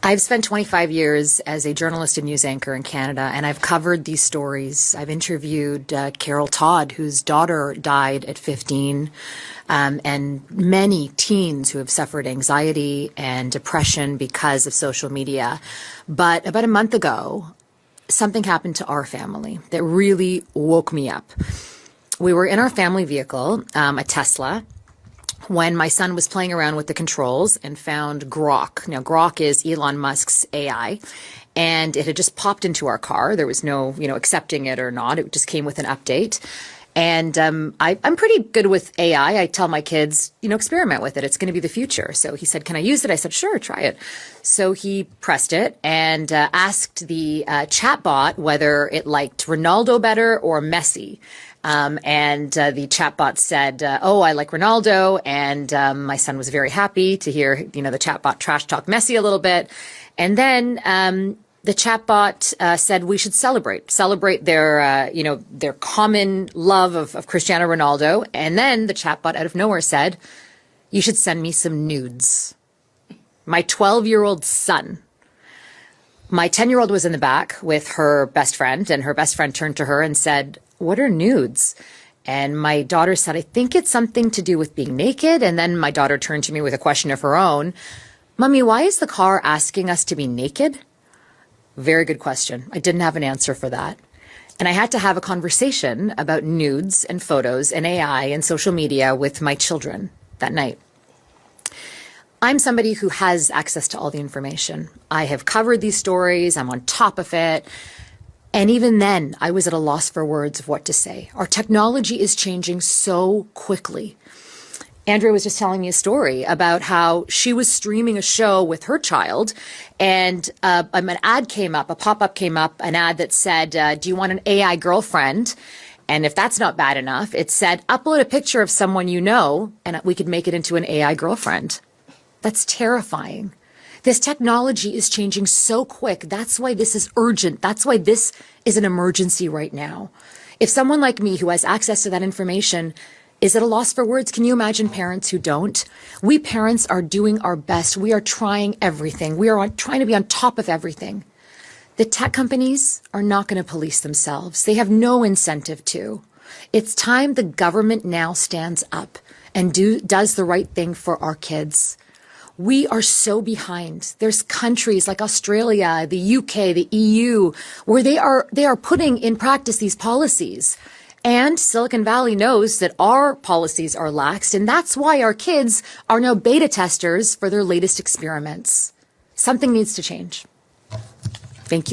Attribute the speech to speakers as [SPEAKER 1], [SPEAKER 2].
[SPEAKER 1] I've spent 25 years as a journalist and news anchor in Canada, and I've covered these stories. I've interviewed Carol Todd, whose daughter died at 15, and many teens who have suffered anxiety and depression because of social media. But about a month ago, something happened to our family that really woke me up. We were in our family vehicle, a Tesla, when my son was playing around with the controls and found Grok. Now, Grok is Elon Musk's AI, and it had just popped into our car. There was no, accepting it or not. It just came with an update. And I'm pretty good with AI. I tell my kids, experiment with it. It's going to be the future. So he said, can I use it? I said, sure, try it. So he pressed it and asked the chatbot whether it liked Ronaldo better or Messi. And the chatbot said, oh, I like Ronaldo. And my son was very happy to hear, the chatbot trash talk Messi a little bit. And then the chatbot said we should celebrate their, their common love of Cristiano Ronaldo. And then the chatbot out of nowhere said, you should send me some nudes. My 12-year-old son. My 10-year-old was in the back with her best friend, and her best friend turned to her and said, what are nudes? And my daughter said, I think it's something to do with being naked. And then my daughter turned to me with a question of her own. Mommy, why is the car asking us to be naked? Very good question. I didn't have an answer for that. And I had to have a conversation about nudes and photos and AI and social media with my children that night. I'm somebody who has access to all the information. I have covered these stories. I'm on top of it. And even then, I was at a loss for words of what to say. Our technology is changing so quickly. Andrea was just telling me a story about how she was streaming a show with her child, and an ad came up, a pop-up came up, an ad that said, do you want an AI girlfriend? And if that's not bad enough, it said, upload a picture of someone you know, and we could make it into an AI girlfriend. That's terrifying. This technology is changing so quick. That's why this is urgent. That's why this is an emergency right now. If someone like me who has access to that information is at a loss for words, can you imagine parents who don't? We parents are doing our best. We are trying everything. We are trying to be on top of everything. The tech companies are not going to police themselves. They have no incentive to. It's time the government now stands up and does the right thing for our kids. We are so behind. There's countries like Australia, the UK, the EU, where they are putting in practice these policies. And Silicon Valley knows that our policies are laxed, and that's why our kids are now beta testers for their latest experiments. Something needs to change. Thank you.